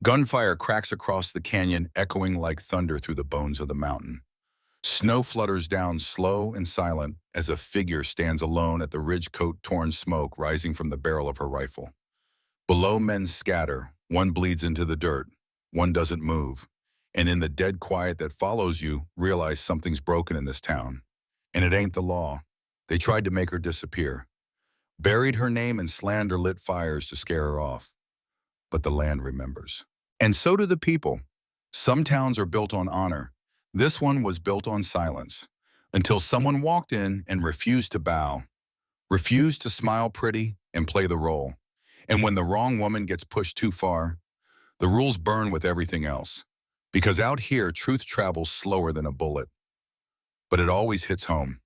Gunfire cracks across the canyon, echoing like thunder through the bones of the mountain. Snow flutters down slow and silent as a figure stands alone at the ridge-coat torn smoke rising from the barrel of her rifle. Below, men scatter. One bleeds into the dirt. One doesn't move. And in the dead quiet that follows, you realize something's broken in this town. And it ain't the law. They tried to make her disappear. Buried her name in slander-lit fires to scare her off. But the land remembers. And so do the people. Some towns are built on honor. This one was built on silence. Until someone walked in and refused to bow, refused to smile pretty and play the role. And when the wrong woman gets pushed too far, the rules burn with everything else. Because out here, truth travels slower than a bullet. But it always hits home.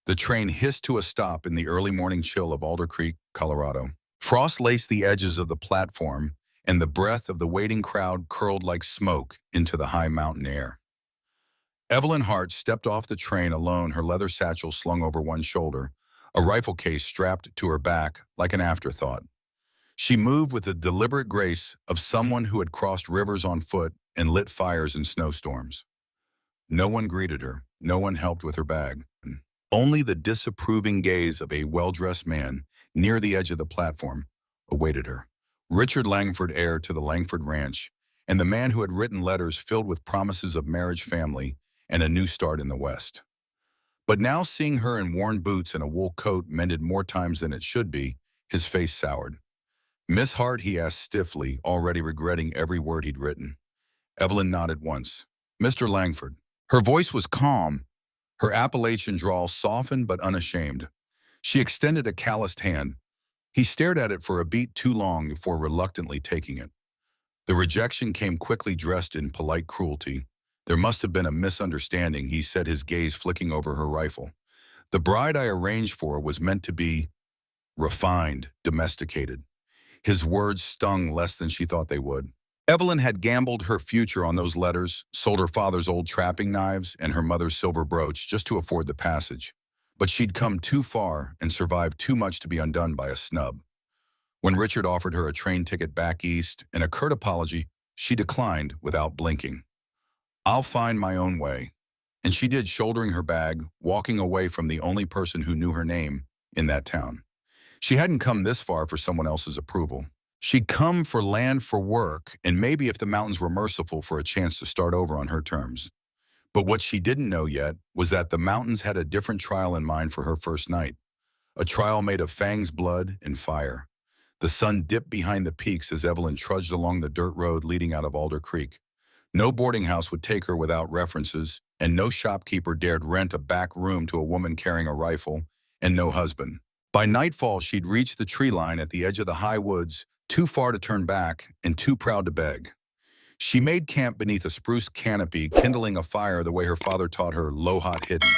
The train hissed to a stop in the early morning chill of Alder Creek, Colorado. Frost laced the edges of the platform, and the breath of the waiting crowd curled like smoke into the high mountain air. Evelyn Hart stepped off the train alone, her leather satchel slung over one shoulder, a rifle case strapped to her back like an afterthought. She moved with the deliberate grace of someone who had crossed rivers on foot and lit fires in snowstorms. No one greeted her. No one helped with her bag. Only the disapproving gaze of a well-dressed man near the edge of the platform awaited her. Richard Langford, heir to the Langford Ranch, and the man who had written letters filled with promises of marriage, family, and a new start in the West. But now, seeing her in worn boots and a wool coat mended more times than it should be, his face soured. "Miss Hart?" he asked stiffly, already regretting every word he'd written. Evelyn nodded once. "Mr. Langford." Her voice was calm, her Appalachian drawl softened but unashamed. She extended a calloused hand. He stared at it for a beat too long before reluctantly taking it. The rejection came quickly, dressed in polite cruelty. "There must have been a misunderstanding," he said, his gaze flicking over her rifle. "The bride I arranged for was meant to be refined, domesticated." His words stung less than she thought they would. Evelyn had gambled her future on those letters, sold her father's old trapping knives and her mother's silver brooch just to afford the passage. But she'd come too far and survived too much to be undone by a snub. When Richard offered her a train ticket back east and a curt apology, she declined without blinking. "I'll find my own way." And she did, shouldering her bag, walking away from the only person who knew her name in that town. She hadn't come this far for someone else's approval. She'd come for land, for work, and maybe, if the mountains were merciful, for a chance to start over on her terms. But what she didn't know yet was that the mountains had a different trial in mind for her first night. A trial made of fangs, blood, and fire. The sun dipped behind the peaks as Evelyn trudged along the dirt road leading out of Alder Creek. No boarding house would take her without references, and no shopkeeper dared rent a back room to a woman carrying a rifle, and no husband. By nightfall, she'd reached the tree line at the edge of the high woods, too far to turn back and too proud to beg. She made camp beneath a spruce canopy, kindling a fire the way her father taught her, low-hot hidden.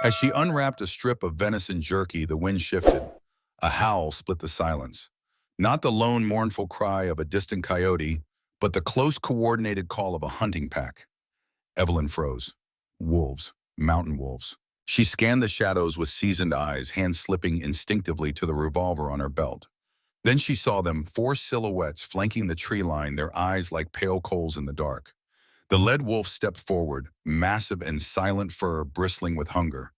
As she unwrapped a strip of venison jerky, the wind shifted. A howl split the silence. Not the lone, mournful cry of a distant coyote, but the close, coordinated call of a hunting pack. Evelyn froze. Wolves. Mountain wolves. She scanned the shadows with seasoned eyes, hands slipping instinctively to the revolver on her belt. Then she saw them, 4 silhouettes flanking the tree line, their eyes like pale coals in the dark. The lead wolf stepped forward, massive and silent fur bristling with hunger.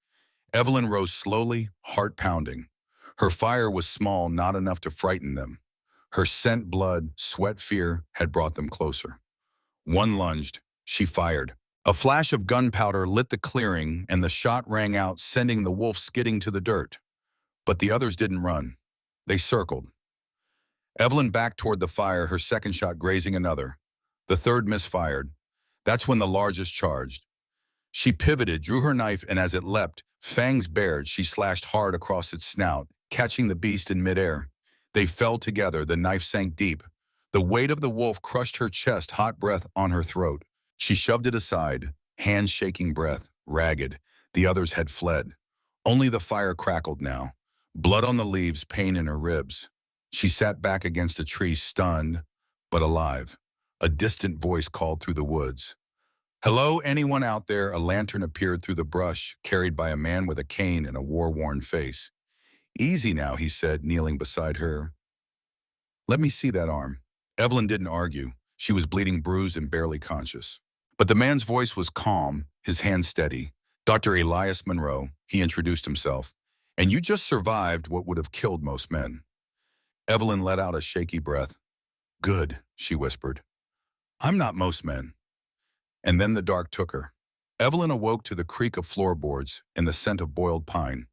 Evelyn rose slowly, heart pounding. Her fire was small, not enough to frighten them. Her scent, blood, sweat, fear had brought them closer. One lunged. She fired. A flash of gunpowder lit the clearing, and the shot rang out, sending the wolf skidding to the dirt. But the others didn't run. They circled. Evelyn backed toward the fire, her second shot grazing another. The third misfired. That's when the largest charged. She pivoted, drew her knife, and as it leapt, fangs bared, she slashed hard across its snout, catching the beast in midair. They fell together, the knife sank deep. The weight of the wolf crushed her chest, hot breath on her throat. She shoved it aside, hands shaking, breath ragged. The others had fled. Only the fire crackled now. Blood on the leaves, pain in her ribs. She sat back against a tree, stunned, but alive. A distant voice called through the woods. "Hello, anyone out there?" A lantern appeared through the brush, carried by a man with a cane and a war-worn face. "Easy now," he said, kneeling beside her. "Let me see that arm." Evelyn didn't argue. She was bleeding, bruised, and barely conscious. But the man's voice was calm, his hand steady. Dr. Elias Monroe, he introduced himself. And you just survived what would have killed most men. Evelyn let out a shaky breath. Good, she whispered. I'm not most men. And then the dark took her. Evelyn awoke to the creak of floorboards and the scent of boiled pine.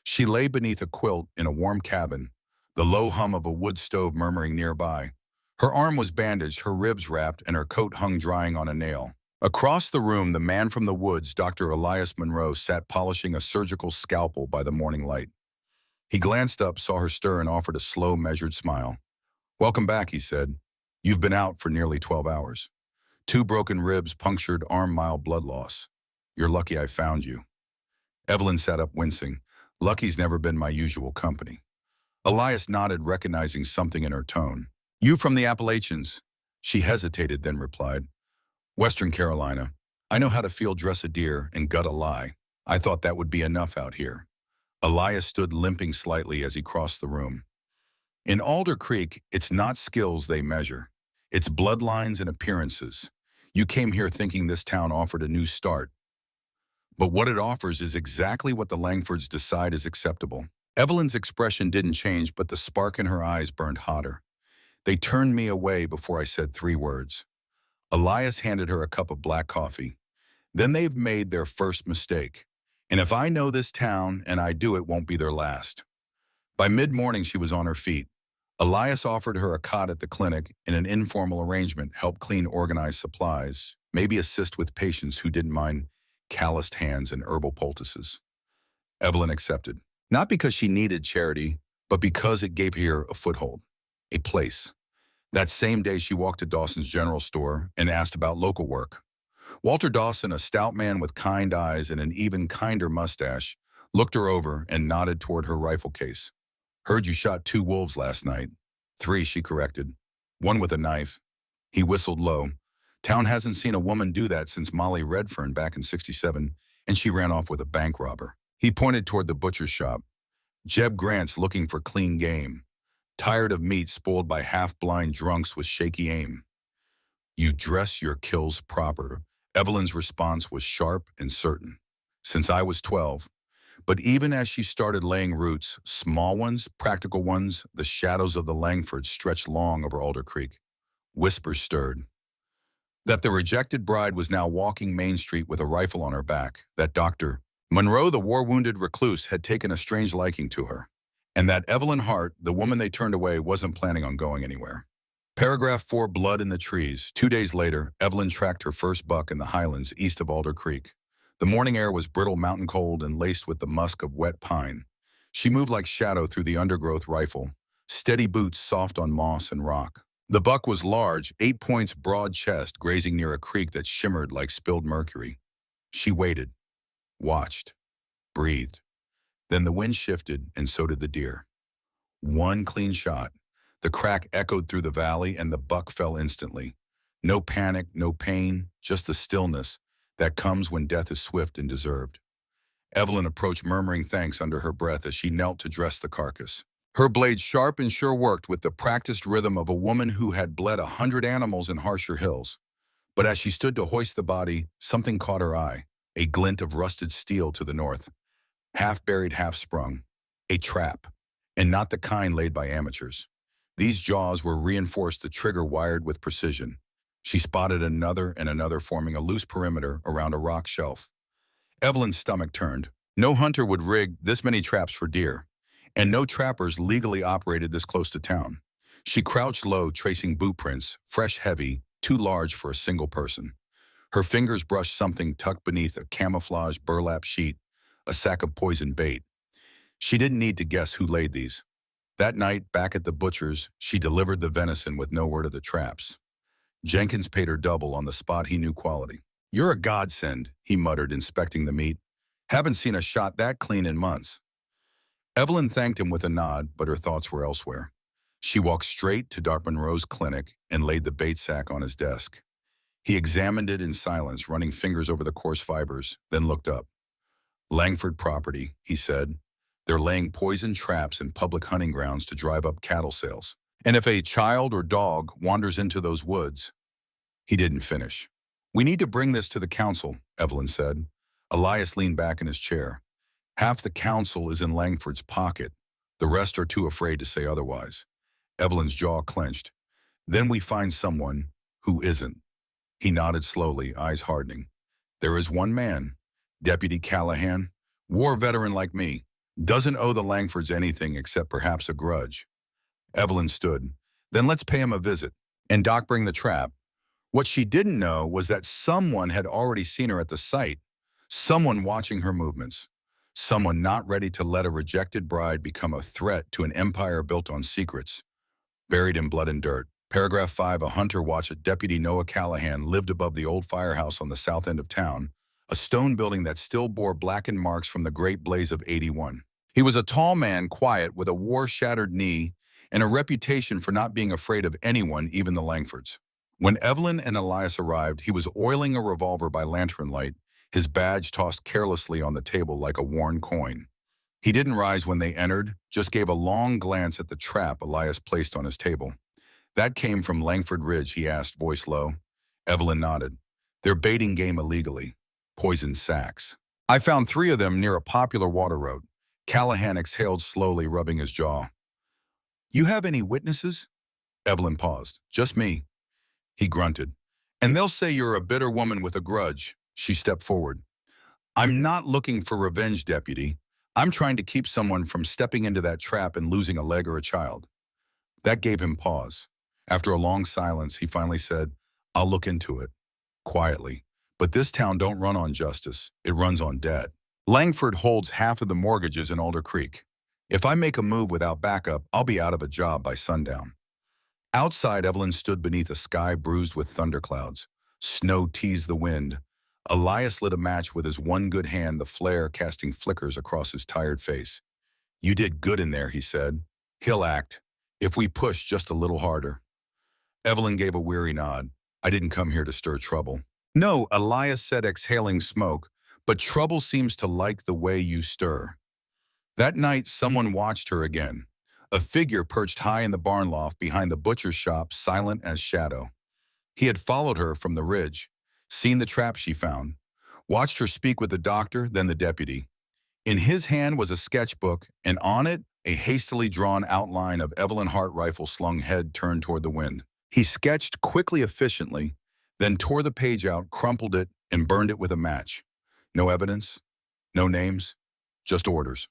She lay beneath a quilt in a warm cabin, the low hum of a wood stove murmuring nearby. Her arm was bandaged, her ribs wrapped, and her coat hung drying on a nail. Across the room, the man from the woods, Dr. Elias Monroe, sat polishing a surgical scalpel by the morning light. He glanced up, saw her stir, and offered a slow, measured smile. Welcome back, he said. You've been out for nearly 12 hours. 2 broken ribs, punctured arm, mild blood loss. You're lucky I found you. Evelyn sat up, wincing. Lucky's never been my usual company. Elias nodded, recognizing something in her tone. You from the Appalachians? She hesitated, then replied. Western Carolina. I know how to field dress a deer and gut a lie. I thought that would be enough out here. Elias stood limping slightly as he crossed the room. In Alder Creek, it's not skills they measure. It's bloodlines and appearances. You came here thinking this town offered a new start. But what it offers is exactly what the Langfords decide is acceptable. Evelyn's expression didn't change, but the spark in her eyes burned hotter. They turned me away before I said 3 words. Elias handed her a cup of black coffee. Then they've made their first mistake. And if I know this town and I do, it won't be their last. By mid-morning, she was on her feet. Elias offered her a cot at the clinic in an informal arrangement, help clean organized supplies, maybe assist with patients who didn't mind calloused hands and herbal poultices. Evelyn accepted, not because she needed charity, but because it gave her a foothold, a place. That same day, she walked to Dawson's General Store and asked about local work. Walter Dawson, a stout man with kind eyes and an even kinder mustache, looked her over and nodded toward her rifle case. Heard you shot 2 wolves last night. 3, she corrected. 1 with a knife. He whistled low. Town hasn't seen a woman do that since Molly Redfern back in '67, and she ran off with a bank robber. He pointed toward the butcher's shop. Jeb Grant's looking for clean game. Tired of meat spoiled by half-blind drunks with shaky aim. You dress your kills proper. Evelyn's response was sharp and certain. Since I was 12. But even as she started laying roots, small ones, practical ones, the shadows of the Langfords stretched long over Alder Creek. Whispers stirred. That the rejected bride was now walking Main Street with a rifle on her back, that Dr. Monroe, the war-wounded recluse, had taken a strange liking to her, and that Evelyn Hart, the woman they turned away, wasn't planning on going anywhere. Paragraph 4, Blood in the Trees. 2 days later, Evelyn tracked her first buck in the highlands east of Alder Creek. The morning air was brittle mountain cold and laced with the musk of wet pine. She moved like shadow through the undergrowth, rifle, steady boots soft on moss and rock. The buck was large, 8 points broad chest, grazing near a creek that shimmered like spilled mercury. She waited, watched, breathed. Then the wind shifted, and so did the deer. 1 clean shot. The crack echoed through the valley, and the buck fell instantly. No panic, no pain, just the stillness that comes when death is swift and deserved. Evelyn approached, murmuring thanks under her breath as she knelt to dress the carcass. Her blade, sharp and sure, worked with the practiced rhythm of a woman who had bled 100 animals in harsher hills. But as she stood to hoist the body, something caught her eye, a glint of rusted steel to the north. Half buried, half sprung. A trap, and not the kind laid by amateurs. These jaws were reinforced, the trigger wired with precision. She spotted another and another, forming a loose perimeter around a rock shelf. Evelyn's stomach turned. No hunter would rig this many traps for deer, and no trappers legally operated this close to town. She crouched low, tracing boot prints, fresh, heavy, too large for a single person. Her fingers brushed something tucked beneath a camouflage burlap sheet, a sack of poison bait. She didn't need to guess who laid these. That night, back at the butcher's, she delivered the venison with no word of the traps. Jenkins paid her double on the spot. He knew quality. You're a godsend, he muttered, inspecting the meat. Haven't seen a shot that clean in months. Evelyn thanked him with a nod, but her thoughts were elsewhere. She walked straight to Dr. Monroe's clinic and laid the bait sack on his desk. He examined it in silence, running fingers over the coarse fibers, then looked up. Langford property, he said. They're laying poison traps in public hunting grounds to drive up cattle sales. And if a child or dog wanders into those woods, He didn't finish. "We need to bring this to the council," Evelyn said. Elias leaned back in his chair. "Half the council is in Langford's pocket. The rest are too afraid to say otherwise." Evelyn's jaw clenched. "Then we find someone who isn't." He nodded slowly, eyes hardening. "There is one man, Deputy Callahan, war veteran like me, doesn't owe the Langfords anything except perhaps a grudge." Evelyn stood. "Then let's pay him a visit. And Doc bring the trap." What she didn't know was that someone had already seen her at the site, someone watching her movements, someone not ready to let a rejected bride become a threat to an empire built on secrets. Buried in blood and dirt. Paragraph 5, a hunter watched Deputy Noah Callahan lived above the old firehouse on the south end of town, a stone building that still bore blackened marks from the great blaze of '81. He was a tall man, quiet, with a war-shattered knee, and a reputation for not being afraid of anyone, even the Langfords. When Evelyn and Elias arrived, he was oiling a revolver by lantern light, his badge tossed carelessly on the table like a worn coin. He didn't rise when they entered, just gave a long glance at the trap Elias placed on his table. "That came from Langford Ridge," he asked, voice low. Evelyn nodded. "They're baiting game illegally. Poisoned sacks. I found 3 of them near a popular water road." Callahan exhaled slowly, rubbing his jaw. "You have any witnesses?" Evelyn paused. "Just me." He grunted. "And they'll say you're a bitter woman with a grudge." She stepped forward. "I'm not looking for revenge, Deputy. I'm trying to keep someone from stepping into that trap and losing a leg or a child." That gave him pause. After a long silence, he finally said, "I'll look into it." Quietly. "But this town don't run on justice. It runs on debt. Langford holds half of the mortgages in Alder Creek. If I make a move without backup, I'll be out of a job by sundown." Outside, Evelyn stood beneath a sky bruised with thunderclouds. Snow teased the wind. Elias lit a match with his one good hand, the flare casting flickers across his tired face. "You did good in there," he said. "He'll act, if we push just a little harder." Evelyn gave a weary nod. "I didn't come here to stir trouble." "No," Elias said, exhaling smoke, "but trouble seems to like the way you stir." That night, someone watched her again. A figure perched high in the barn loft behind the butcher's shop, silent as shadow. He had followed her from the ridge, seen the trap she found, watched her speak with the doctor, then the deputy. In his hand was a sketchbook, and on it, a hastily drawn outline of Evelyn Hart, rifle slung, head turned toward the wind. He sketched quickly, efficiently, then tore the page out, crumpled it, and burned it with a match. No evidence, no names, just orders.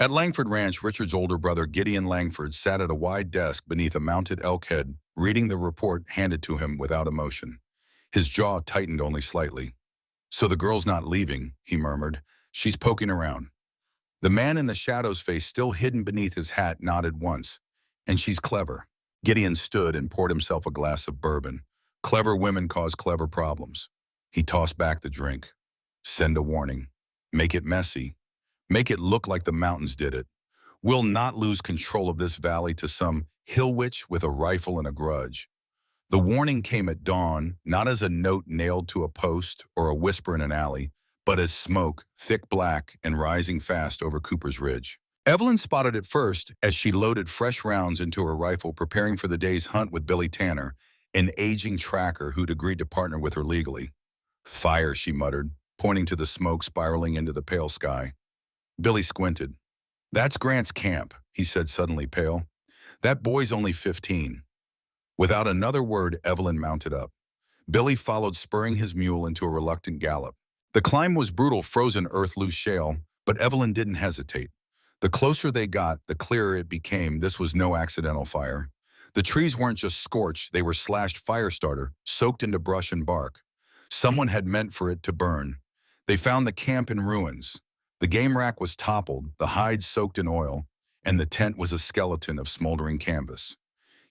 At Langford Ranch, Richard's older brother, Gideon Langford, sat at a wide desk beneath a mounted elk head, reading the report handed to him without emotion. His jaw tightened only slightly. "So the girl's not leaving," he murmured. "She's poking around." The man in the shadow's face, still hidden beneath his hat, nodded once. "And she's clever." Gideon stood and poured himself a glass of bourbon. "Clever women cause clever problems." He tossed back the drink. "Send a warning. Make it messy. Make it look like the mountains did it. We'll not lose control of this valley to some hill witch with a rifle and a grudge." The warning came at dawn, not as a note nailed to a post or a whisper in an alley, but as smoke, thick black and rising fast over Cooper's Ridge. Evelyn spotted it first as she loaded fresh rounds into her rifle, preparing for the day's hunt with Billy Tanner, an aging tracker who'd agreed to partner with her legally. "Fire," she muttered, pointing to the smoke spiraling into the pale sky. Billy squinted. "That's Grant's camp," he said, suddenly pale. "That boy's only 15. Without another word, Evelyn mounted up. Billy followed, spurring his mule into a reluctant gallop. The climb was brutal, frozen earth, loose shale, but Evelyn didn't hesitate. The closer they got, the clearer it became this was no accidental fire. The trees weren't just scorched, they were slashed fire starter, soaked into brush and bark. Someone had meant for it to burn. They found the camp in ruins. The game rack was toppled, the hides soaked in oil, and the tent was a skeleton of smoldering canvas.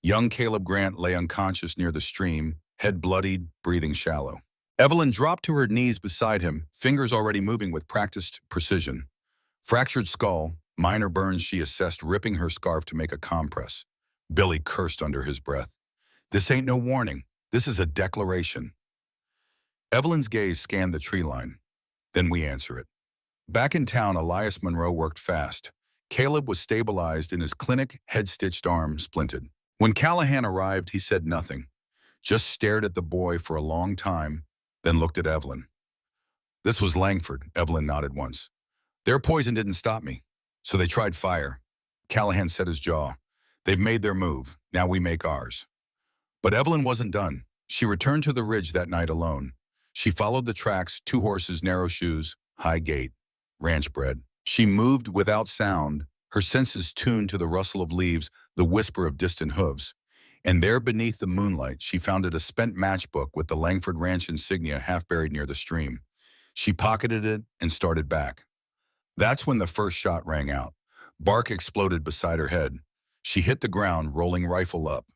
Young Caleb Grant lay unconscious near the stream, head bloodied, breathing shallow. Evelyn dropped to her knees beside him, fingers already moving with practiced precision. Fractured skull, minor burns she assessed, ripping her scarf to make a compress. Billy cursed under his breath. "This ain't no warning. This is a declaration." Evelyn's gaze scanned the tree line. "Then we answer it." Back in town, Elias Monroe worked fast. Caleb was stabilized in his clinic, head-stitched arm splinted. When Callahan arrived, he said nothing. just stared at the boy for a long time, then looked at Evelyn. This was Langford, Evelyn nodded once. Their poison didn't stop me, so they tried fire. Callahan set his jaw. They've made their move, now we make ours. But Evelyn wasn't done. She returned to the ridge that night alone. She followed the tracks, 2 horses, narrow shoes, high gait, ranch bred. She moved without sound, her senses tuned to the rustle of leaves, the whisper of distant hooves. And there beneath the moonlight, she found a spent matchbook with the Langford Ranch insignia half buried near the stream. She pocketed it and started back. That's when the first shot rang out. Bark exploded beside her head. She hit the ground, rolling rifle up.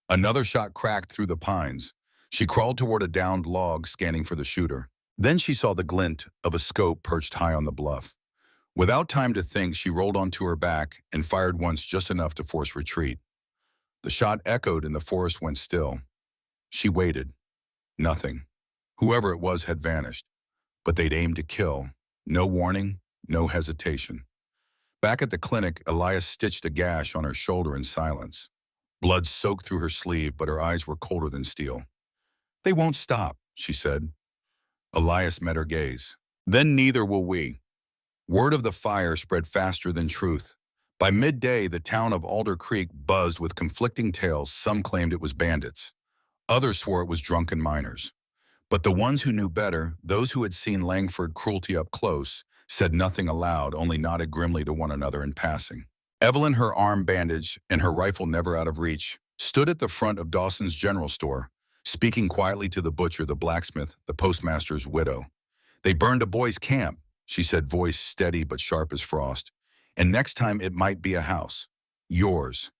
Another shot cracked through the pines. She crawled toward a downed log, scanning for the shooter. Then she saw the glint of a scope perched high on the bluff. Without time to think, she rolled onto her back and fired once, just enough to force retreat. The shot echoed and the forest went still. She waited. Nothing. Whoever it was had vanished. But they'd aimed to kill. No warning, no hesitation. Back at the clinic, Elias stitched a gash on her shoulder in silence. Blood soaked through her sleeve, but her eyes were colder than steel. They won't stop, she said. Elias met her gaze. Then neither will we. Word of the fire spread faster than truth. By midday, the town of Alder Creek buzzed with conflicting tales. Some claimed it was bandits. Others swore it was drunken miners. But the ones who knew better, those who had seen Langford cruelty up close, said nothing aloud, only nodded grimly to one another in passing. Evelyn, her arm bandaged and her rifle never out of reach, stood at the front of Dawson's general store, speaking quietly to the butcher, the blacksmith, the postmaster's widow. They burned a boys' camp, she said, voice steady but sharp as frost. And next time it might be a house. Yours.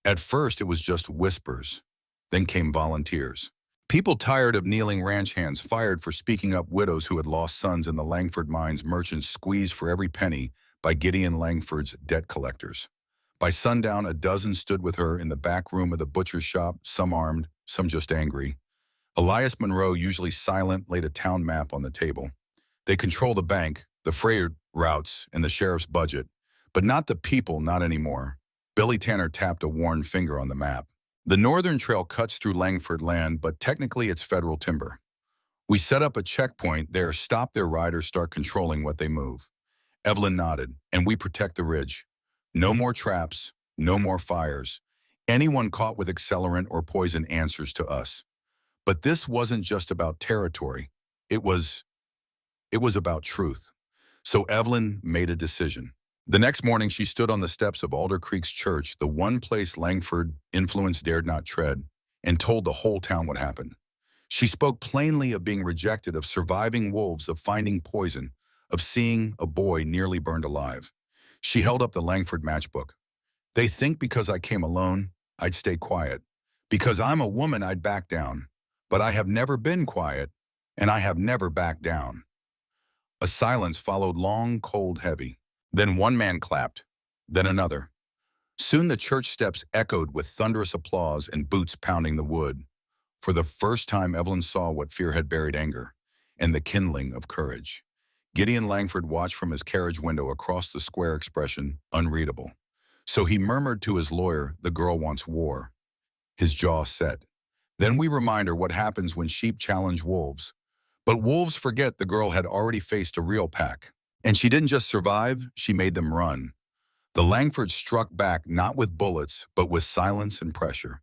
At first it was just whispers. Then came volunteers. People tired of kneeling ranch hands, fired for speaking up, widows who had lost sons in the Langford mines, merchants squeezed for every penny by Gideon Langford's debt collectors. By sundown, a dozen stood with her in the back room of the butcher's shop, some armed, some just angry. Elias Monroe, usually silent, laid a town map on the table. They control the bank, the freight routes, and the sheriff's budget, but not the people, not anymore. Billy Tanner tapped a worn finger on the map. The Northern Trail cuts through Langford land, but technically it's federal timber. We set up a checkpoint there, stop their riders, start controlling what they move. Evelyn nodded, and we protect the ridge. No more traps, no more fires. Anyone caught with accelerant or poison answers to us. But this wasn't just about territory. It was about truth. So Evelyn made a decision. The next morning, she stood on the steps of Alder Creek's church, the one place Langford influence dared not tread, and told the whole town what happened. She spoke plainly of being rejected, of surviving wolves, of finding poison, of seeing a boy nearly burned alive. She held up the Langford matchbook. They think because I came alone, I'd stay quiet. Because I'm a woman, I'd back down. But I have never been quiet, and I have never backed down. A silence followed, long, cold, heavy. Then one man clapped, then another. Soon the church steps echoed with thunderous applause and boots pounding the wood. For the first time, Evelyn saw what fear had buried: anger and the kindling of courage. Gideon Langford watched from his carriage window across the square, expression unreadable. So he murmured to his lawyer, "The girl wants war." His jaw set. Then we remind her what happens when sheep challenge wolves. But wolves forget the girl had already faced a real pack. And she didn't just survive, she made them run. The Langfords struck back not with bullets, but with silence and pressure.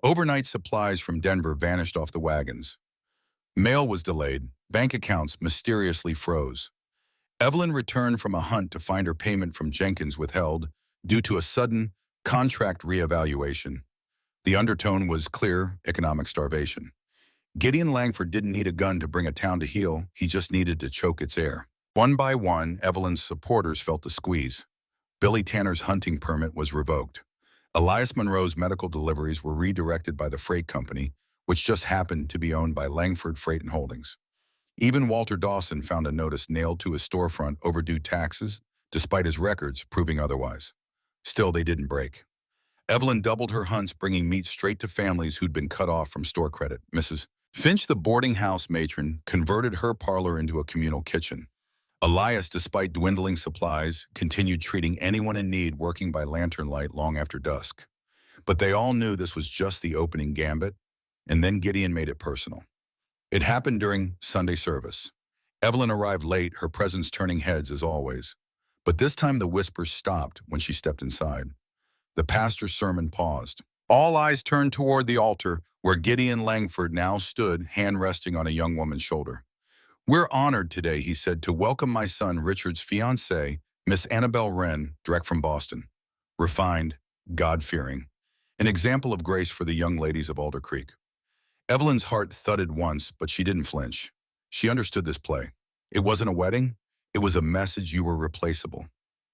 Overnight supplies from Denver vanished off the wagons. Mail was delayed, bank accounts mysteriously froze. Evelyn returned from a hunt to find her payment from Jenkins withheld due to a sudden contract reevaluation. The undertone was clear: economic starvation. Gideon Langford didn't need a gun to bring a town to heel, he just needed to choke its air. One by one, Evelyn's supporters felt the squeeze. Billy Tanner's hunting permit was revoked. Elias Monroe's medical deliveries were redirected by the freight company, which just happened to be owned by Langford Freight and Holdings. Even Walter Dawson found a notice nailed to his storefront: overdue taxes, despite his records proving otherwise. Still, they didn't break. Evelyn doubled her hunts, bringing meat straight to families who'd been cut off from store credit. Mrs. Finch, the boarding house matron, converted her parlor into a communal kitchen. Elias, despite dwindling supplies, continued treating anyone in need, working by lantern light long after dusk. But they all knew this was just the opening gambit. And then Gideon made it personal. It happened during Sunday service. Evelyn arrived late, her presence turning heads as always. But this time the whispers stopped when she stepped inside. The pastor's sermon paused. All eyes turned toward the altar, where Gideon Langford now stood, hand resting on a young woman's shoulder. "We're honored today," he said, "to welcome my son Richard's fiancée, Miss Annabelle Wren, direct from Boston. Refined, God-fearing. An example of grace for the young ladies of Alder Creek." Evelyn's heart thudded once, but she didn't flinch. She understood this play. It wasn't a wedding. It was a message: you were replaceable.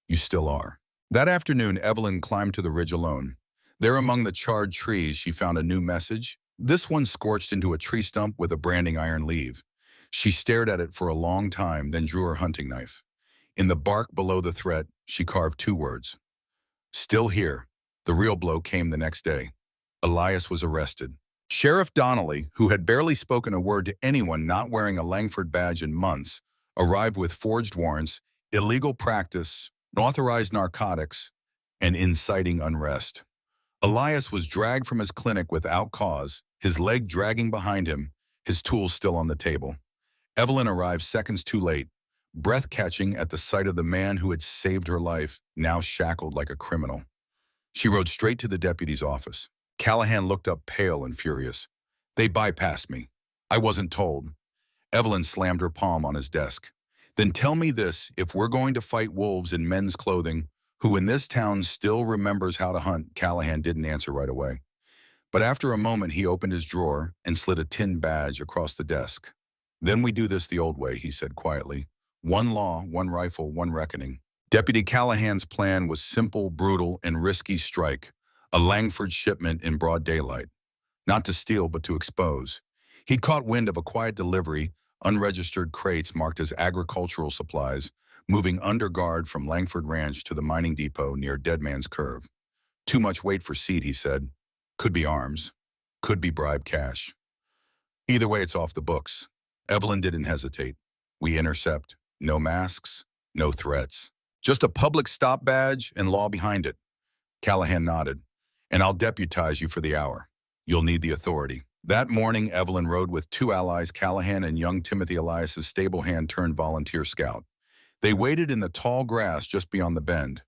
You still are. That afternoon, Evelyn climbed to the ridge alone. There among the charred trees, she found a new message, this one scorched into a tree stump with a branding iron leaf. She stared at it for a long time, then drew her hunting knife. In the bark below the threat, she carved two words. Still here. The real blow came the next day. Elias was arrested. Sheriff Donnelly, who had barely spoken a word to anyone not wearing a Langford badge in months, arrived with forged warrants, illegal practice, unauthorized narcotics, and inciting unrest. Elias was dragged from his clinic without cause, his leg dragging behind him, his tools still on the table. Evelyn arrived seconds too late, breath-catching at the sight of the man who had saved her life, now shackled like a criminal. She rode straight to the deputy's office. Callahan looked up pale and furious. "They bypassed me. I wasn't told." Evelyn slammed her palm on his desk. "Then tell me this, if we're going to fight wolves in men's clothing, who in this town still remembers how to hunt?" Callahan didn't answer right away. But after a moment, he opened his drawer and slid a tin badge across the desk. "Then we do this the old way," he said quietly. "One law, one rifle, one reckoning." Deputy Callahan's plan was simple, brutal, and risky: strike. A Langford shipment in broad daylight. Not to steal, but to expose. He'd caught wind of a quiet delivery, unregistered crates marked as agricultural supplies, moving under guard from Langford Ranch to the mining depot near Dead Man's Curve. "Too much weight for seed," he said. "Could be arms. Could be bribe cash. Either way, it's off the books." Evelyn didn't hesitate. "We intercept. No masks, no threats. Just a public stop badge and law behind it." Callahan nodded. "And I'll deputize you for the hour. You'll need the authority." That morning, Evelyn rode with two allies, Callahan and young Timothy Elias's stable hand turned volunteer scout. They waited in the tall grass just beyond the bend.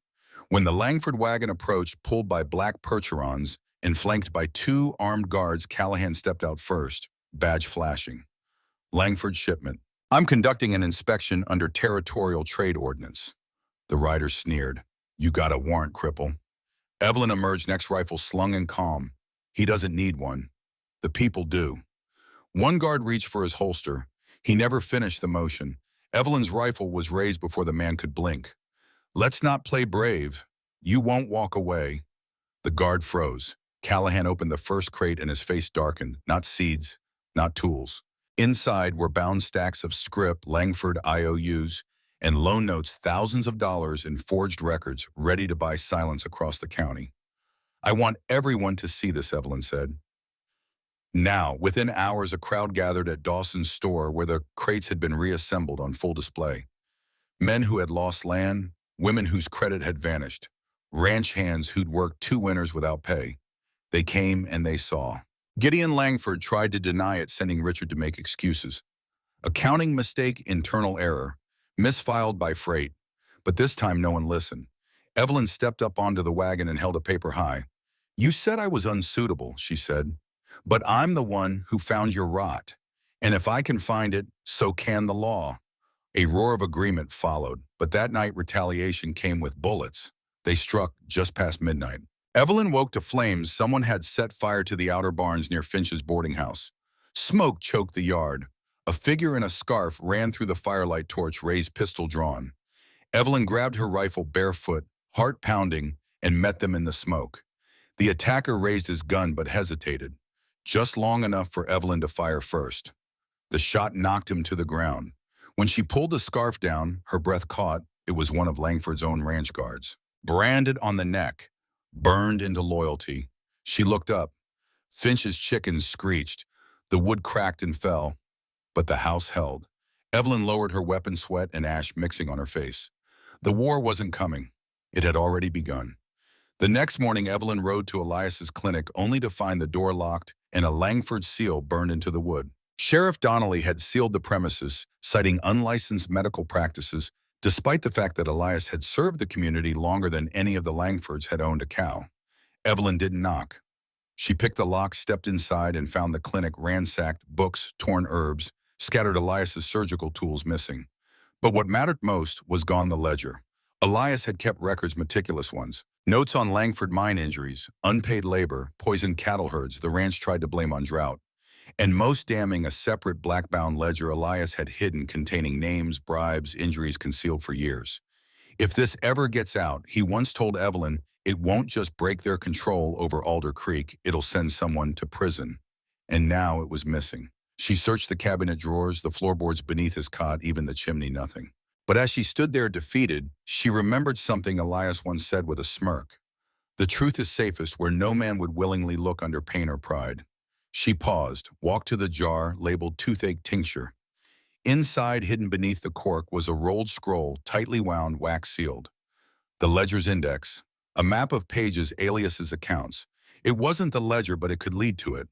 When the Langford wagon approached, pulled by black Percherons and flanked by two armed guards, Callahan stepped out first, badge flashing. "Langford shipment. I'm conducting an inspection under territorial trade ordinance." The rider sneered. "You got a warrant, cripple." Evelyn emerged next, rifle slung and calm. "He doesn't need one. The people do." One guard reached for his holster. He never finished the motion. Evelyn's rifle was raised before the man could blink. "Let's not play brave. You won't walk away." The guard froze. Callahan opened the first crate and his face darkened. Not seeds, not tools. Inside were bound stacks of scrip, Langford IOUs, and loan notes, thousands of dollars in forged records, ready to buy silence across the county. "I want everyone to see this," Evelyn said. Now, within hours, a crowd gathered at Dawson's store where the crates had been reassembled on full display. Men who had lost land, women whose credit had vanished, ranch hands who'd worked two winters without pay. They came and they saw. Gideon Langford tried to deny it, sending Richard to make excuses. Accounting mistake, internal error, misfiled by freight. But this time no one listened. Evelyn stepped up onto the wagon and held a paper high. "You said I was unsuitable," she said. "But I'm the one who found your rot. And if I can find it, so can the law." A roar of agreement followed, but that night retaliation came with bullets. They struck just past midnight. Evelyn woke to flames. Someone had set fire to the outer barns near Finch's boarding house. Smoke choked the yard. A figure in a scarf ran through the firelight, torch raised, pistol drawn. Evelyn grabbed her rifle barefoot, heart pounding, and met them in the smoke. The attacker raised his gun but hesitated, just long enough for Evelyn to fire first. The shot knocked him to the ground. When she pulled the scarf down, her breath caught. It was one of Langford's own ranch guards. Branded on the neck, burned into loyalty. She looked up. Finch's chickens screeched. The wood cracked and fell. But the house held. Evelyn lowered her weapon, sweat and ash mixing on her face. The war wasn't coming. It had already begun. The next morning, Evelyn rode to Elias's clinic only to find the door locked and a Langford seal burned into the wood. Sheriff Donnelly had sealed the premises, citing unlicensed medical practices, despite the fact that Elias had served the community longer than any of the Langfords had owned a cow. Evelyn didn't knock. She picked the lock, stepped inside, and found the clinic ransacked, books, torn herbs, scattered Elias's surgical tools missing. But what mattered most was gone the ledger. Elias had kept records, meticulous ones. Notes on Langford mine injuries, unpaid labor, poisoned cattle herds the ranch tried to blame on drought. And most damning, a separate black-bound ledger Elias had hidden containing names, bribes, injuries concealed for years. If this ever gets out, he once told Evelyn, it won't just break their control over Alder Creek, it'll send someone to prison. And now it was missing. She searched the cabinet drawers, the floorboards beneath his cot, even the chimney, nothing. But as she stood there defeated, she remembered something Elias once said with a smirk. The truth is safest where no man would willingly look under pain or pride. She paused, walked to the jar labeled toothache tincture. Inside, hidden beneath the cork, was a rolled scroll, tightly wound, wax-sealed. The ledger's index, a map of pages, aliases, accounts. It wasn't the ledger, but it could lead to it.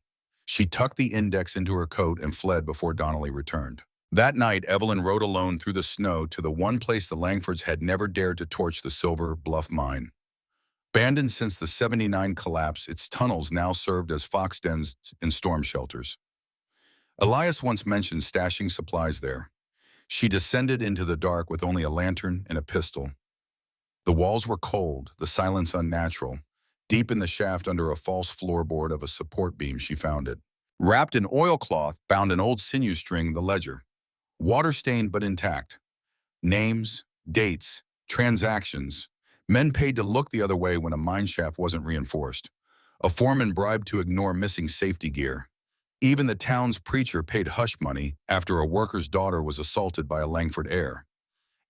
She tucked the index into her coat and fled before Donnelly returned. That night, Evelyn rode alone through the snow to the one place the Langfords had never dared to torch, the Silver Bluff mine. Abandoned since the '79 collapse, its tunnels now served as fox dens and storm shelters. Elias once mentioned stashing supplies there. She descended into the dark with only a lantern and a pistol. The walls were cold, the silence unnatural. Deep in the shaft, under a false floorboard of a support beam, she found it. Wrapped in oilcloth, bound in old sinew string, the ledger. Water-stained but intact. Names, dates, transactions. Men paid to look the other way when a mine shaft wasn't reinforced. A foreman bribed to ignore missing safety gear. Even the town's preacher paid hush money after a worker's daughter was assaulted by a Langford heir.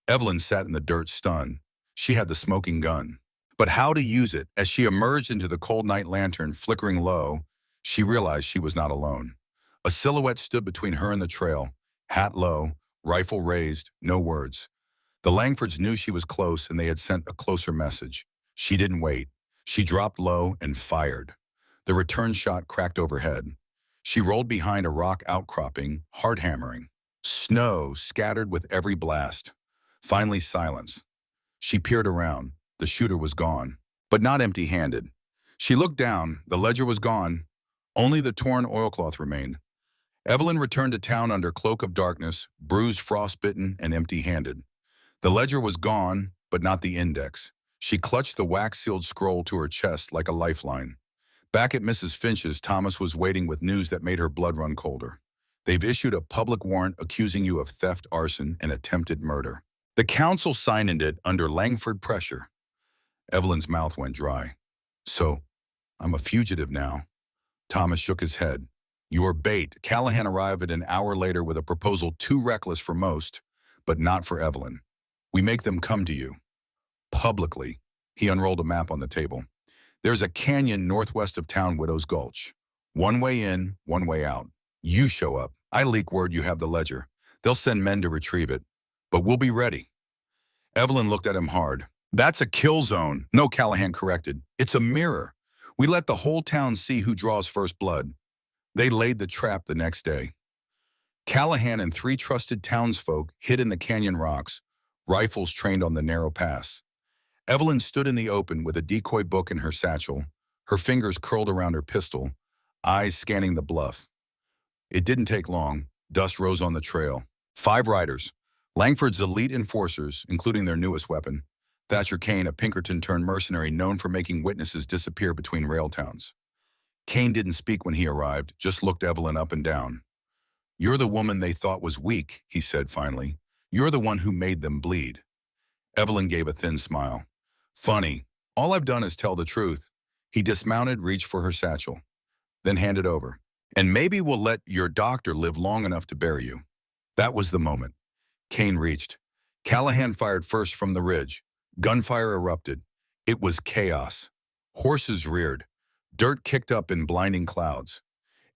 Evelyn sat in the dirt, stunned. She had the smoking gun. But how to use it? As she emerged into the cold night lantern flickering low, she realized she was not alone. A silhouette stood between her and the trail, hat low, rifle raised, no words. The Langfords knew she was close, and they had sent a closer message. She didn't wait. She dropped low and fired. The return shot cracked overhead. She rolled behind a rock outcropping, hard hammering. Snow scattered with every blast. Finally, silence. She peered around. The shooter was gone, but not empty-handed. She looked down. The ledger was gone. Only the torn oilcloth remained. Evelyn returned to town under cloak of darkness, bruised, frostbitten, and empty-handed. The ledger was gone, but not the index. She clutched the wax-sealed scroll to her chest like a lifeline. Back at Mrs. Finch's, Thomas was waiting with news that made her blood run colder. They've issued a public warrant accusing you of theft, arson, and attempted murder. The council signed it under Langford pressure. Evelyn's mouth went dry. So, I'm a fugitive now. Thomas shook his head. Your bait. Callahan arrived an hour later with a proposal too reckless for most, but not for Evelyn. We make them come to you. Publicly. He unrolled a map on the table. There's a canyon northwest of town, Widow's Gulch. One way in, one way out. You show up. I leak word you have the ledger. They'll send men to retrieve it. But we'll be ready. Evelyn looked at him hard. That's a kill zone. No, Callahan corrected. It's a mirror. We let the whole town see who draws first blood. They laid the trap the next day. Callahan and 3 trusted townsfolk hid in the canyon rocks, rifles trained on the narrow pass. Evelyn stood in the open with a decoy book in her satchel, her fingers curled around her pistol, eyes scanning the bluff. It didn't take long. Dust rose on the trail. 5 riders, Langford's elite enforcers, including their newest weapon, Thatcher Kane, a Pinkerton-turned mercenary known for making witnesses disappear between rail towns. Kane didn't speak when he arrived, just looked Evelyn up and down. You're the woman they thought was weak, he said finally. You're the one who made them bleed. Evelyn gave a thin smile. Funny. All I've done is tell the truth. He dismounted, reached for her satchel, then handed over. And maybe we'll let your doctor live long enough to bury you. That was the moment. Kane reached. Callahan fired first from the ridge. Gunfire erupted. It was chaos. Horses reared. Dirt kicked up in blinding clouds.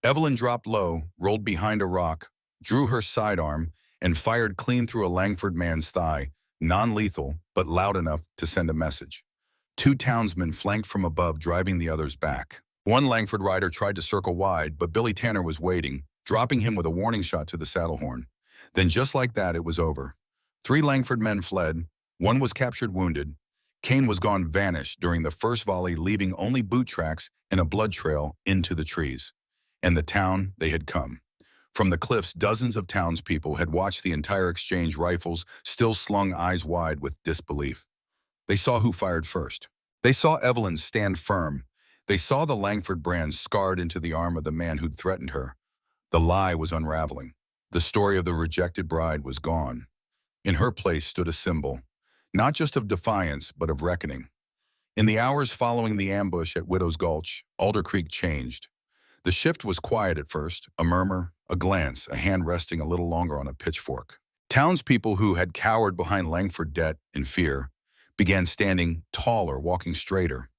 Evelyn dropped low, rolled behind a rock, drew her sidearm, and fired clean through a Langford man's thigh, non-lethal, but loud enough to send a message. 2 townsmen flanked from above, driving the others back. One Langford rider tried to circle wide, but Billy Tanner was waiting, dropping him with a warning shot to the saddle horn. Then just like that, it was over. 3 Langford men fled. One was captured wounded. Kane was gone vanished during the first volley, leaving only boot tracks and a blood trail into the trees. And the town they had come. From the cliffs, dozens of townspeople had watched the entire exchange, rifles still slung eyes wide with disbelief. They saw who fired first. They saw Evelyn stand firm. They saw the Langford brand scarred into the arm of the man who'd threatened her. The lie was unraveling. The story of the rejected bride was gone. In her place stood a symbol, not just of defiance, but of reckoning. In the hours following the ambush at Widow's Gulch, Alder Creek changed. The shift was quiet at first, a murmur, a glance, a hand resting a little longer on a pitchfork. Townspeople who had cowered behind Langford debt in fear began standing taller, walking straighter.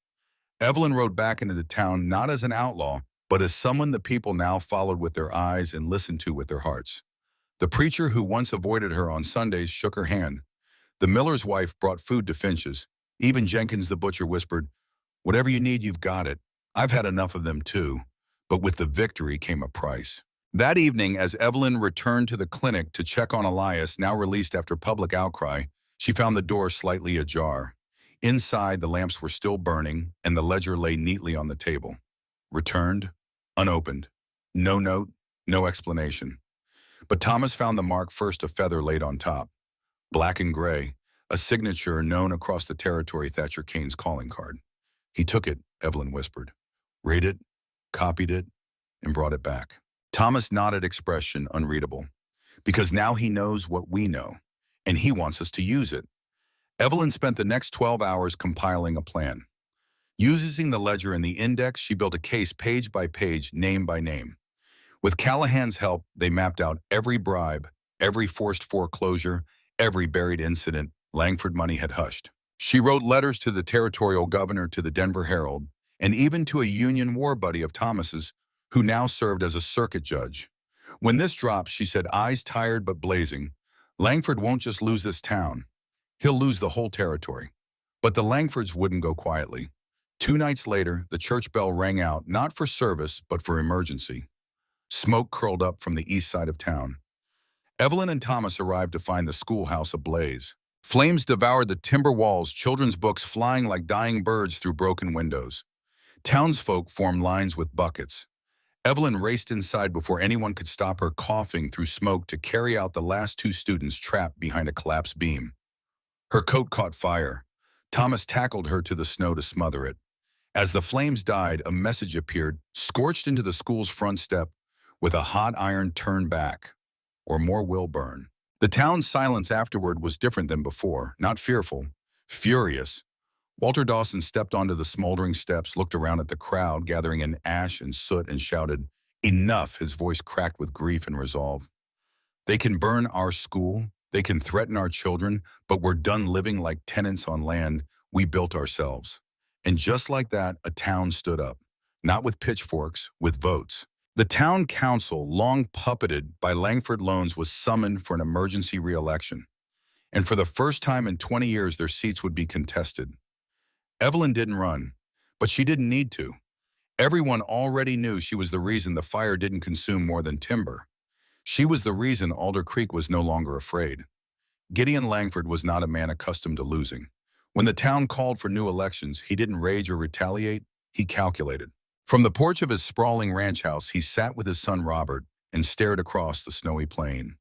Evelyn rode back into the town not as an outlaw, but as someone the people now followed with their eyes and listened to with their hearts. The preacher who once avoided her on Sundays shook her hand. The miller's wife brought food to Finch's. Even Jenkins the butcher whispered, "Whatever you need, you've got it. I've had enough of them too." But with the victory came a price. That evening, as Evelyn returned to the clinic to check on Elias, now released after public outcry, she found the door slightly ajar. Inside, the lamps were still burning, and the ledger lay neatly on the table. Returned, unopened. No note, no explanation. But Thomas found the mark first, a feather laid on top. Black and gray, a signature known across the territory, Thatcher Kane's calling card. He took it, Evelyn whispered. Read it, copied it, and brought it back. Thomas nodded, expression unreadable. Because now he knows what we know, and he wants us to use it. Evelyn spent the next 12 hours compiling a plan. Using the ledger and the index, she built a case page by page, name by name. With Callahan's help, they mapped out every bribe, every forced foreclosure, every buried incident Langford money had hushed. She wrote letters to the territorial governor, to the Denver Herald, and even to a Union war buddy of Thomas's, who now served as a circuit judge. When this dropped, she said, eyes tired but blazing, Langford won't just lose this town. He'll lose the whole territory. But the Langfords wouldn't go quietly. 2 nights later, the church bell rang out, not for service, but for emergency. Smoke curled up from the east side of town. Evelyn and Thomas arrived to find the schoolhouse ablaze. Flames devoured the timber walls, children's books flying like dying birds through broken windows. Townsfolk formed lines with buckets. Evelyn raced inside before anyone could stop her, coughing through smoke to carry out the last 2 students trapped behind a collapsed beam. Her coat caught fire. Thomas tackled her to the snow to smother it. As the flames died, a message appeared, scorched into the school's front step, with a hot iron turn back, or more will burn. The town's silence afterward was different than before, not fearful, furious. Walter Dawson stepped onto the smoldering steps, looked around at the crowd gathering in ash and soot, and shouted, "Enough!" His voice cracked with grief and resolve. "They can burn our school, they can threaten our children, but we're done living like tenants on land we built ourselves." And just like that, a town stood up, not with pitchforks, with votes. The town council, long puppeted by Langford loans, was summoned for an emergency re-election. And for the first time in 20 years, their seats would be contested. Evelyn didn't run, but she didn't need to. Everyone already knew she was the reason the fire didn't consume more than timber. She was the reason Alder Creek was no longer afraid. Gideon Langford was not a man accustomed to losing. When the town called for new elections, he didn't rage or retaliate, he calculated. From the porch of his sprawling ranch house, he sat with his son Robert and stared across the snowy plain.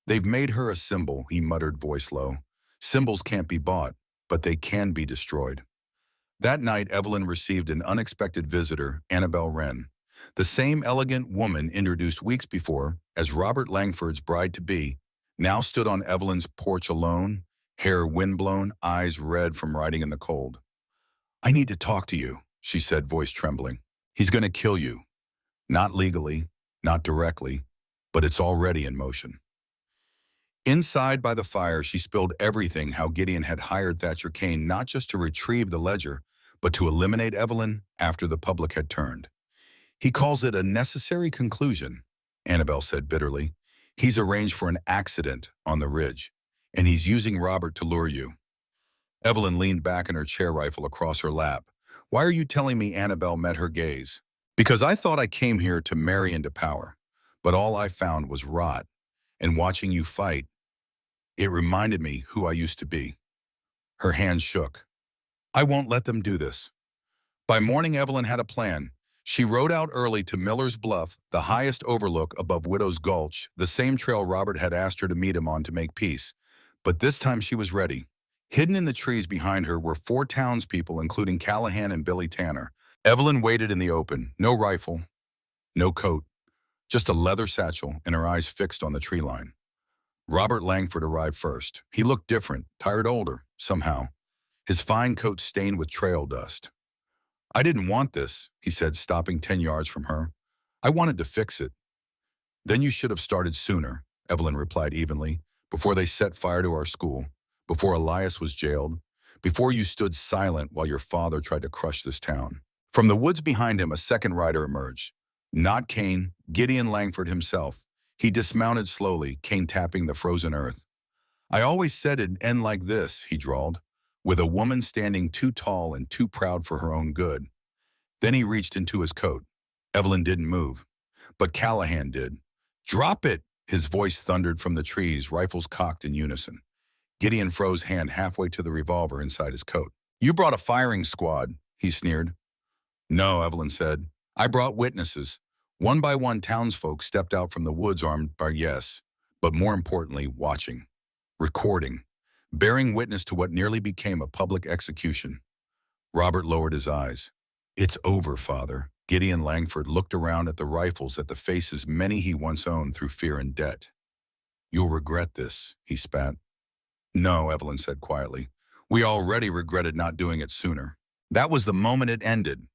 "They've made her a symbol," he muttered, voice low. "Symbols can't be bought, but they can be destroyed." That night, Evelyn received an unexpected visitor, Annabelle Wren, the same elegant woman introduced weeks before as Robert Langford's bride-to-be, now stood on Evelyn's porch alone, hair windblown, eyes red from riding in the cold. "I need to talk to you," she said, voice trembling. "He's going to kill you. Not legally, not directly, but it's already in motion." Inside by the fire, she spilled everything, how Gideon had hired Thatcher Kane not just to retrieve the ledger, but to eliminate Evelyn after the public had turned. "He calls it a necessary conclusion," Annabelle said bitterly. "He's arranged for an accident on the ridge, and he's using Robert to lure you." Evelyn leaned back in her chair, rifle across her lap. Why are you telling me Annabelle met her gaze? Because I thought I came here to marry into power, but all I found was rot. And watching you fight, it reminded me who I used to be. Her hands shook. I won't let them do this. By morning, Evelyn had a plan. She rode out early to Miller's Bluff, the highest overlook above Widow's Gulch, the same trail Robert had asked her to meet him on to make peace. But this time she was ready. Hidden in the trees behind her were 4 townspeople, including Callahan and Billy Tanner. Evelyn waited in the open, no rifle, no coat, just a leather satchel and her eyes fixed on the tree line. Robert Langford arrived first. He looked different, tired older, somehow, his fine coat stained with trail dust. I didn't want this, he said, stopping 10 yards from her. I wanted to fix it. Then you should have started sooner, Evelyn replied evenly, before they set fire to our school, before Elias was jailed, before you stood silent while your father tried to crush this town. From the woods behind him, a second rider emerged. Not Kane, Gideon Langford himself. He dismounted slowly, Kane tapping the frozen earth. I always said it'd end like this, he drawled, with a woman standing too tall and too proud for her own good. Then he reached into his coat. Evelyn didn't move, but Callahan did. Drop it, his voice thundered from the trees, rifles cocked in unison. Gideon froze hand halfway to the revolver inside his coat. You brought a firing squad, he sneered. No, Evelyn said. I brought witnesses. One by one, townsfolk stepped out from the woods armed by yes, but more importantly, watching, recording, bearing witness to what nearly became a public execution. Robert lowered his eyes. It's over, Father. Gideon Langford looked around at the rifles, at the faces many he once owned through fear and debt. You'll regret this, he spat. No, Evelyn said quietly. We already regretted not doing it sooner. That was the moment it ended.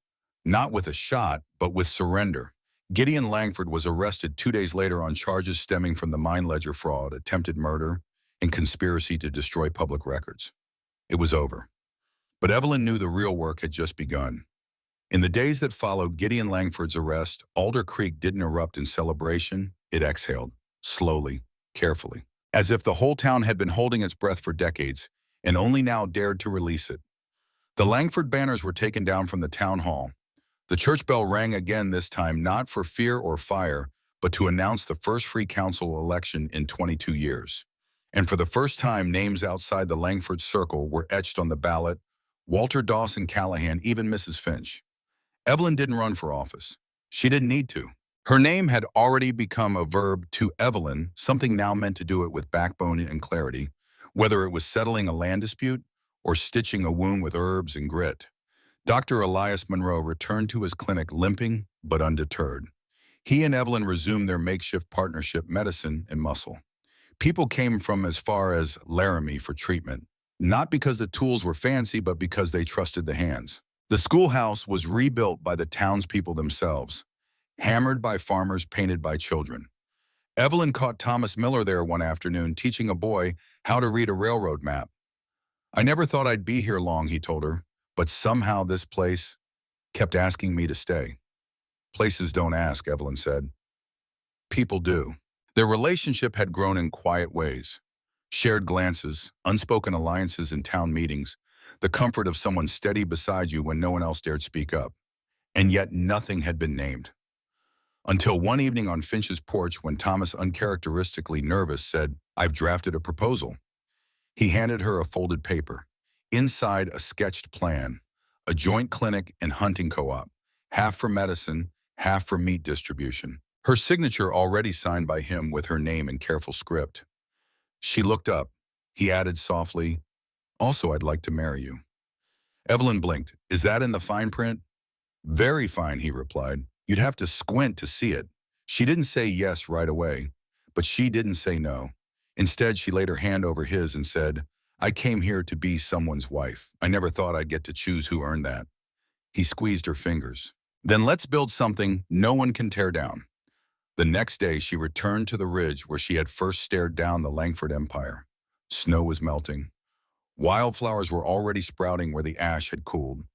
Not with a shot, but with surrender. Gideon Langford was arrested 2 days later on charges stemming from the mine ledger fraud, attempted murder, and conspiracy to destroy public records. It was over. But Evelyn knew the real work had just begun. In the days that followed Gideon Langford's arrest, Alder Creek didn't erupt in celebration. It exhaled, slowly, carefully, as if the whole town had been holding its breath for decades and only now dared to release it. The Langford banners were taken down from the town hall. The church bell rang again, this time not for fear or fire, but to announce the first free council election in 22 years. And for the first time, names outside the Langford circle were etched on the ballot: Walter Dawson Callahan, even Mrs. Finch. Evelyn didn't run for office. She didn't need to. Her name had already become a verb to Evelyn, something now meant to do it with backbone and clarity, whether it was settling a land dispute or stitching a wound with herbs and grit. Dr. Elias Monroe returned to his clinic limping but undeterred. He and Evelyn resumed their makeshift partnership, medicine and muscle. People came from as far as Laramie for treatment, not because the tools were fancy, but because they trusted the hands. The schoolhouse was rebuilt by the townspeople themselves, hammered by farmers, painted by children. Evelyn caught Thomas Miller there one afternoon, teaching a boy how to read a railroad map. I never thought I'd be here long, he told her, but somehow this place kept asking me to stay. Places don't ask, Evelyn said. People do. Their relationship had grown in quiet ways. Shared glances, unspoken alliances in town meetings, the comfort of someone steady beside you when no one else dared speak up. And yet nothing had been named. Until one evening on Finch's porch, when Thomas, uncharacteristically nervous, said, I've drafted a proposal. He handed her a folded paper. Inside, a sketched plan, a joint clinic and hunting co-op, half for medicine, half for meat distribution. Her signature already signed by him with her name in careful script. She looked up. He added softly, also, I'd like to marry you. Evelyn blinked. Is that in the fine print? Very fine, he replied. You'd have to squint to see it. She didn't say yes right away, but she didn't say no. Instead, she laid her hand over his and said, I came here to be someone's wife. I never thought I'd get to choose who earned that. He squeezed her fingers. Then let's build something no one can tear down. The next day, she returned to the ridge where she had first stared down the Langford Empire. Snow was melting. Wildflowers were already sprouting where the ash had cooled.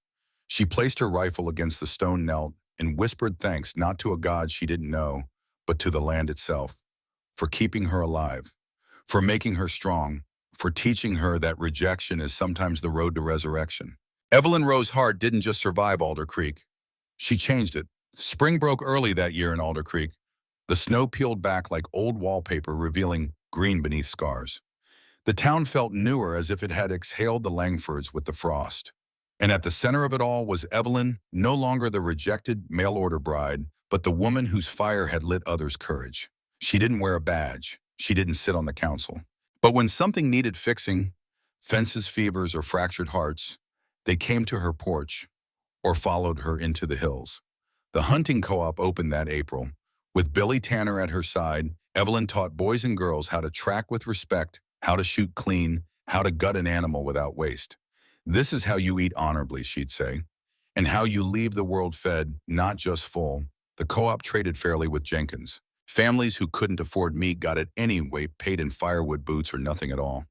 She placed her rifle against the stone, knelt, and whispered thanks not to a god she didn't know, but to the land itself, for keeping her alive, for making her strong, for teaching her that rejection is sometimes the road to resurrection. Evelyn Rose Hart didn't just survive Alder Creek. She changed it. Spring broke early that year in Alder Creek. The snow peeled back like old wallpaper, revealing green beneath scars. The town felt newer, as if it had exhaled the Langfords with the frost. And at the center of it all was Evelyn, no longer the rejected mail-order bride, but the woman whose fire had lit others' courage. She didn't wear a badge. She didn't sit on the council. But when something needed fixing, fences, fevers, or fractured hearts, they came to her porch or followed her into the hills. The hunting co-op opened that April. With Billy Tanner at her side, Evelyn taught boys and girls how to track with respect, how to shoot clean, how to gut an animal without waste. This is how you eat honorably, she'd say, and how you leave the world fed, not just full. The co-op traded fairly with Jenkins. Families who couldn't afford meat got it anyway, paid in firewood boots or nothing at all.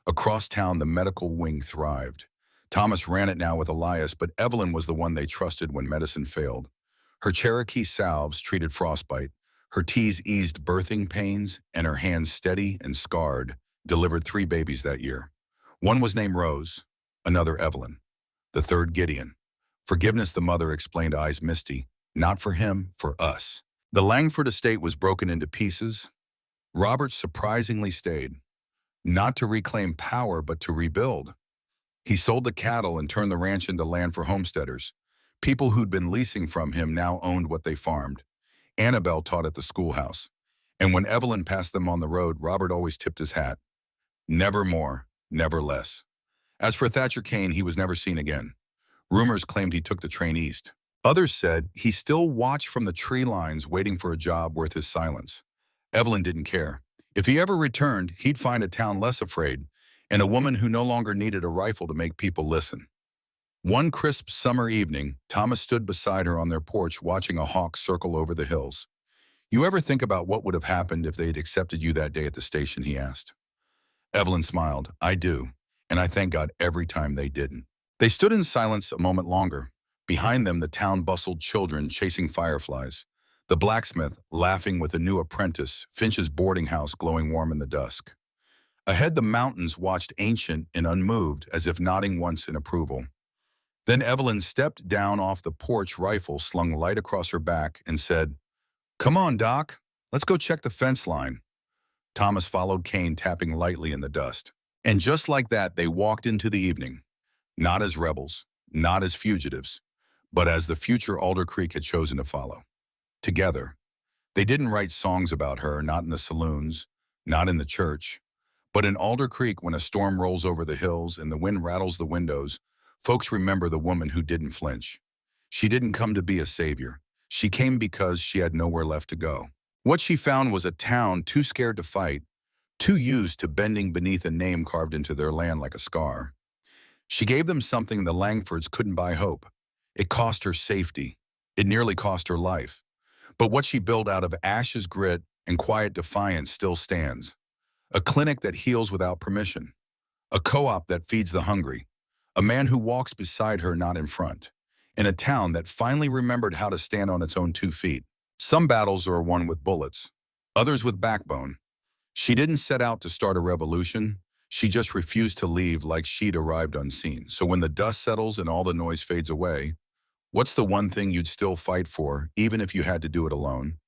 Across town, the medical wing thrived. Thomas ran it now with Elias, but Evelyn was the one they trusted when medicine failed. Her Cherokee salves treated frostbite, her teas eased birthing pains, and her hands, steady and scarred, delivered 3 babies that year. One was named Rose, another Evelyn, the third Gideon. Forgiveness, the mother explained, eyes misty. Not for him, for us. The Langford estate was broken into pieces. Robert surprisingly stayed, not to reclaim power, but to rebuild. He sold the cattle and turned the ranch into land for homesteaders. People who'd been leasing from him now owned what they farmed. Annabelle taught at the schoolhouse. And when Evelyn passed them on the road, Robert always tipped his hat. Never more, never less. As for Thatcher Kane, he was never seen again. Rumors claimed he took the train east. Others said he still watched from the tree lines, waiting for a job worth his silence. Evelyn didn't care. If he ever returned, he'd find a town less afraid, and a woman who no longer needed a rifle to make people listen. One crisp summer evening, Thomas stood beside her on their porch watching a hawk circle over the hills. "You ever think about what would have happened if they'd accepted you that day at the station?" he asked. Evelyn smiled. "I do, and I thank God every time they didn't." They stood in silence a moment longer. Behind them, the town bustled, children chasing fireflies. The blacksmith laughing with a new apprentice, Finch's boarding house glowing warm in the dusk. Ahead, the mountains watched, ancient and unmoved, as if nodding once in approval. Then Evelyn stepped down off the porch, rifle slung light across her back, and said, "Come on, Doc, let's go check the fence line." Thomas followed Kane, tapping lightly in the dust. And just like that, they walked into the evening, not as rebels, not as fugitives, but as the future Alder Creek had chosen to follow. Together. They didn't write songs about her, not in the saloons, not in the church. But in Alder Creek, when a storm rolls over the hills and the wind rattles the windows, folks remember the woman who didn't flinch. She didn't come to be a savior. She came because she had nowhere left to go. What she found was a town too scared to fight, too used to bending beneath a name carved into their land like a scar. She gave them something the Langfords couldn't buy: hope. It cost her safety. It nearly cost her life. But what she built out of ashes, grit, and quiet defiance still stands. A clinic that heals without permission. A co-op that feeds the hungry. A man who walks beside her, not in front. In a town that finally remembered how to stand on its own 2 feet. Some battles are won with bullets, others with backbone. She didn't set out to start a revolution. She just refused to leave like she'd arrived unseen. So when the dust settles and all the noise fades away, what's the one thing you'd still fight for, even if you had to do it alone?